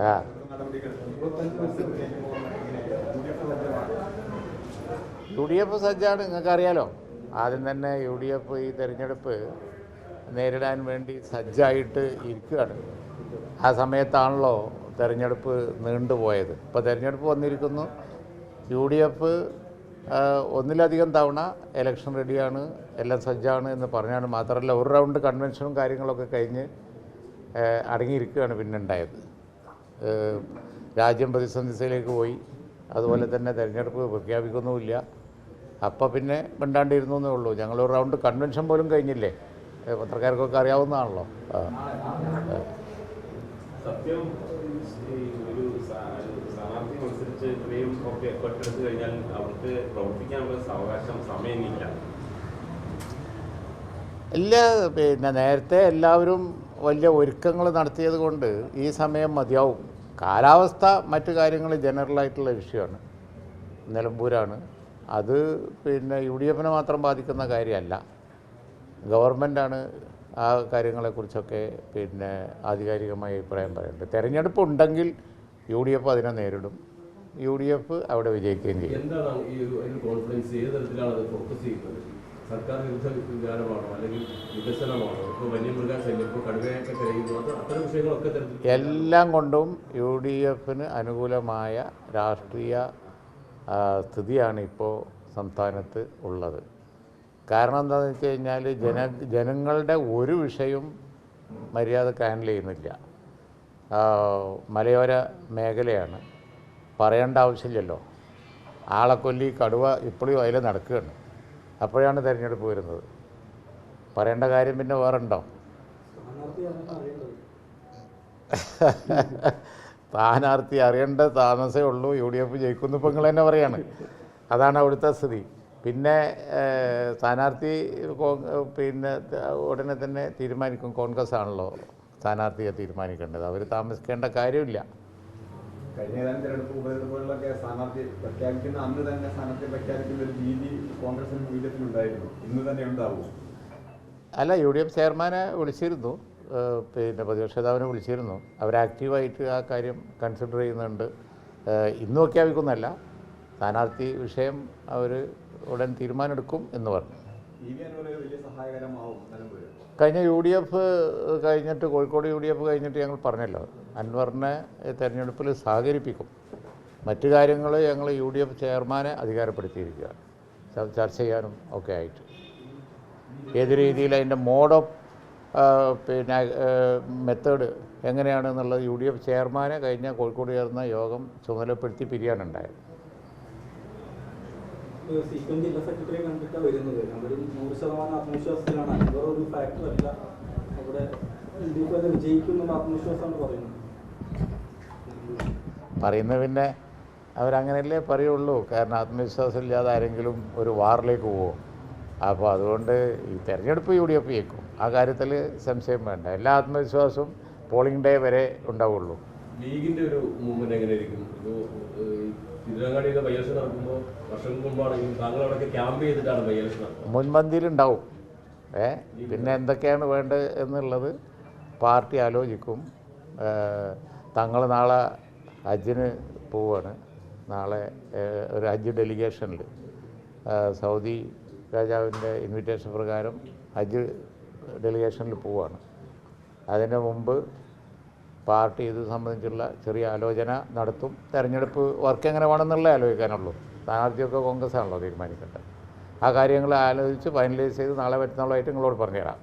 ആ UDF സജ്ജാണ്, നിങ്ങൾക്കറിയാലോ. ആദ്യം തന്നെ UDF ഈ തെരഞ്ഞെടുപ്പ് നേരിടാൻ വേണ്ടി സജ്ജായിട്ട് ഇരിക്കുകയാണ്. ആ സമയത്താണല്ലോ തെരഞ്ഞെടുപ്പ് നീണ്ടുപോയത്. ഇപ്പോൾ തെരഞ്ഞെടുപ്പ് വന്നിരിക്കുന്നു. UDF ഒന്നിലധികം തവണ ഇലക്ഷൻ റെഡിയാണ്, എല്ലാം സജ്ജാണ് എന്ന് പറഞ്ഞാണ്. മാത്രമല്ല ഒരു റൗണ്ട് കൺവെൻഷനും കാര്യങ്ങളൊക്കെ കഴിഞ്ഞ് അടങ്ങിയിരിക്കുകയാണ് പിന്നെ ഉണ്ടായത്. രാജ്യം പ്രതിസന്ധിയിലേക്ക് പോയി. അതുപോലെ തന്നെ തെരഞ്ഞെടുപ്പ് പ്രഖ്യാപിക്കുന്നുമില്ല. അപ്പോൾ പിന്നെ മിണ്ടാണ്ടിരുന്നു എന്നേ ഉള്ളൂ. ഞങ്ങളൊരു റൗണ്ട് കൺവെൻഷൻ പോലും കഴിഞ്ഞില്ലേ, പത്രക്കാർക്കൊക്കെ അറിയാവുന്നതാണല്ലോ. സത്യം ഒരു സ്ഥാനാർത്ഥി മത്സരിച്ച് ഇത്രയും ഒക്കെ എഫർട്ട് എടുത്തു കഴിഞ്ഞാൽ അവർക്ക് പ്രവർത്തിക്കാനുള്ള അവകാശം സമയമില്ല. ഇല്ല, പിന്നെ നേരത്തെ എല്ലാവരും വലിയ ഒരുക്കങ്ങൾ നടത്തിയത് കൊണ്ട് ഈ സമയം മതിയാവും. കാലാവസ്ഥ മറ്റു കാര്യങ്ങൾ ജനറലായിട്ടുള്ള വിഷയമാണ്, നിലമ്പൂരാണ്. അത് പിന്നെ UDF മാത്രം ബാധിക്കുന്ന കാര്യമല്ല. ഗവൺമെൻറ്റാണ് ആ കാര്യങ്ങളെക്കുറിച്ചൊക്കെ പിന്നെ ആധികാരികമായി അഭിപ്രായം പറയേണ്ടത്. തെരഞ്ഞെടുപ്പ് ഉണ്ടെങ്കിൽ UDF അതിനെ നേരിടും, UDF അവിടെ വിജയിക്കുകയും ചെയ്യും. എന്താണ് ഈ ഒരു കോൺഫിഡൻസ്? ഏത് തരത്തിലാണ് അത് ഫോക്കസ് ചെയ്യുന്നത്? സർക്കാർ വിരുദ്ധ വികാരമാണോ, അല്ലെങ്കിൽ വികസനമാണോ, ഇപ്പോൾ വന്യമൃഗശല്യം, ഇപ്പോൾ കടുവയൊക്കെ കഴിയുന്നു, അത് അത്തരം വിഷയങ്ങളൊക്കെ തരത്തിൽ എല്ലാം കൊണ്ടും UDF അനുകൂലമായ രാഷ്ട്രീയ സ്ഥിതിയാണ് ഇപ്പോൾ സംസ്ഥാനത്ത് ഉള്ളത്. കാരണം എന്താണെന്ന് വെച്ച് കഴിഞ്ഞാൽ ജനങ്ങളുടെ ഒരു വിഷയവും മര്യാദക്ക് ഹാൻഡിൽ ചെയ്യുന്നില്ല. മലയോര മേഖലയാണ്, പറയേണ്ട ആവശ്യമില്ലല്ലോ. ആളെക്കൊല്ലി കടുവ ഇപ്പോഴും അതിൽ നടക്കുകയാണ്. അപ്പോഴാണ് തിരഞ്ഞെടുപ്പ് വരുന്നത്. പറയേണ്ട കാര്യം പിന്നെ വേറെ ഉണ്ടോ? സ്ഥാനാർത്ഥി അറിയേണ്ട താമസമേ ഉള്ളൂ. UDF ജയിക്കുന്നു ഇപ്പം നിങ്ങൾ തന്നെ പറയാണ്. അതാണ് അവിടുത്തെ സ്ഥിതി. പിന്നെ സ്ഥാനാർത്ഥി പിന്നെ ഉടനെ തന്നെ തീരുമാനിക്കും. കോൺഗ്രസ് ആണല്ലോ സ്ഥാനാർത്ഥിയെ തീരുമാനിക്കേണ്ടത്. അവർ താമസിക്കേണ്ട കാര്യമില്ല. കഴിഞ്ഞ തെരഞ്ഞെടുപ്പ് ഉപതെരഞ്ഞെടുപ്പുകളിലൊക്കെ സ്ഥാനാർത്ഥി പ്രഖ്യാപിക്കുന്ന അന്ന് തന്നെ സ്ഥാനാർത്ഥി പ്രഖ്യാപിക്കുന്ന ഒരു രീതി കോൺഗ്രസിനും UDF ഉണ്ടായിരുന്നു. ഇന്ന് തന്നെ ഉണ്ടാവും. അല്ല, UDF ചെയർമാനെ വിളിച്ചിരുന്നു, പിന്നെ പ്രതിപക്ഷ നേതാവിനെ വിളിച്ചിരുന്നു. അവർ ആക്റ്റീവായിട്ട് ആ കാര്യം കൺസിഡർ ചെയ്യുന്നുണ്ട്. ഇന്ന് പ്രഖ്യാപിക്കുന്നതല്ല, സ്ഥാനാർത്ഥി വിഷയം അവർ ഉടൻ തീരുമാനമെടുക്കും എന്ന് പറഞ്ഞു. കഴിഞ്ഞ UDF കഴിഞ്ഞിട്ട്, കോഴിക്കോട് UDF കഴിഞ്ഞിട്ട് ഞങ്ങൾ പറഞ്ഞല്ലോ, അൻവറിനെ തെരഞ്ഞെടുപ്പിൽ സഹകരിപ്പിക്കും. മറ്റു കാര്യങ്ങൾ ഞങ്ങൾ UDF ചെയർമാനെ അധികാരപ്പെടുത്തിയിരിക്കുകയാണ്, ചർച്ച ചെയ്യാനും ഒക്കെ ആയിട്ട്. ഏത് രീതിയിൽ അതിൻ്റെ മോഡ് ഓഫ് പിന്നെ മെത്തേഡ് എങ്ങനെയാണെന്നുള്ളത് UDF ചെയർമാനെ കഴിഞ്ഞ കോഴിക്കോട് ചേർന്ന യോഗം ചുമതലപ്പെടുത്തി പിരിയാനുണ്ടായത്. സിപിഎം ജില്ലാ സെക്രട്ടറിയെ കണ്ടിട്ടാണ് വരുന്നത്. അവർ 100% ആത്മവിശ്വാസത്തിലാണ്. അൻവർ ഒരു ഫാക്ടറല്ല, അവിടെ LDF വിജയിക്കുന്നുള്ള ആത്മവിശ്വാസമാണ് പറയുന്നത്. പിന്നെ അവരങ്ങനെയല്ലേ പറയുള്ളൂ. കാരണം ആത്മവിശ്വാസം ഇല്ലാതെ ആരെങ്കിലും ഒരു വാറിലേക്ക് പോകും. അപ്പോൾ അതുകൊണ്ട് ഈ തെരഞ്ഞെടുപ്പ് UDF ജയിക്കും, ആ കാര്യത്തിൽ സംശയം വേണ്ട. എല്ലാ ആത്മവിശ്വാസവും പോളിംഗ് ഡേ വരെ ഉണ്ടാവുള്ളൂ. ലീഗിൻ്റെ ഒരു മൂവ്മെൻറ്റ് എങ്ങനെയായിരിക്കും? തിരുവങ്ങാടിയൊക്കെ ബൈ-ഇലക്ഷൻ നടക്കുമ്പോൾ വർഷങ്ങൾക്ക് മുമ്പാണെങ്കിലും താങ്കൾ അവിടെയൊക്കെ ക്യാമ്പ് ചെയ്തിട്ടാണ് ബൈ-ഇലക്ഷൻ നടത്തുന്നത്. മുൻപന്തിയിലുണ്ടാവും. പിന്നെ എന്തൊക്കെയാണ് വേണ്ടത് എന്നുള്ളത് പാർട്ടി ആലോചിക്കും. തങ്ങൾ നാളെ ഹജ്ജിന് പോവുകയാണ്. നാളെ ഒരു ഹജ്ജ് ഡെലിഗേഷനിൽ സൗദി രാജാവിൻ്റെ ഇൻവിറ്റേഷൻ പ്രകാരം ഹജ്ജ് ഡെലിഗേഷനിൽ പോവുകയാണ്. അതിന് മുമ്പ് പാർട്ടി ഇത് സംബന്ധിച്ചുള്ള ചെറിയ ആലോചന നടത്തും. തെരഞ്ഞെടുപ്പ് വർക്ക് എങ്ങനെ വേണമെന്നുള്ളത് ആലോചിക്കാനുള്ളൂ. സ്ഥാനാർത്ഥിയൊക്കെ കോൺഗ്രസ് ആണല്ലോ തീരുമാനിക്കേണ്ടത്. ആ കാര്യങ്ങൾ ആലോചിച്ച് ഫൈനലൈസ് ചെയ്ത് നാളെ മറ്റന്നാളായിട്ട് നിങ്ങളോട് പറഞ്ഞുതരാം.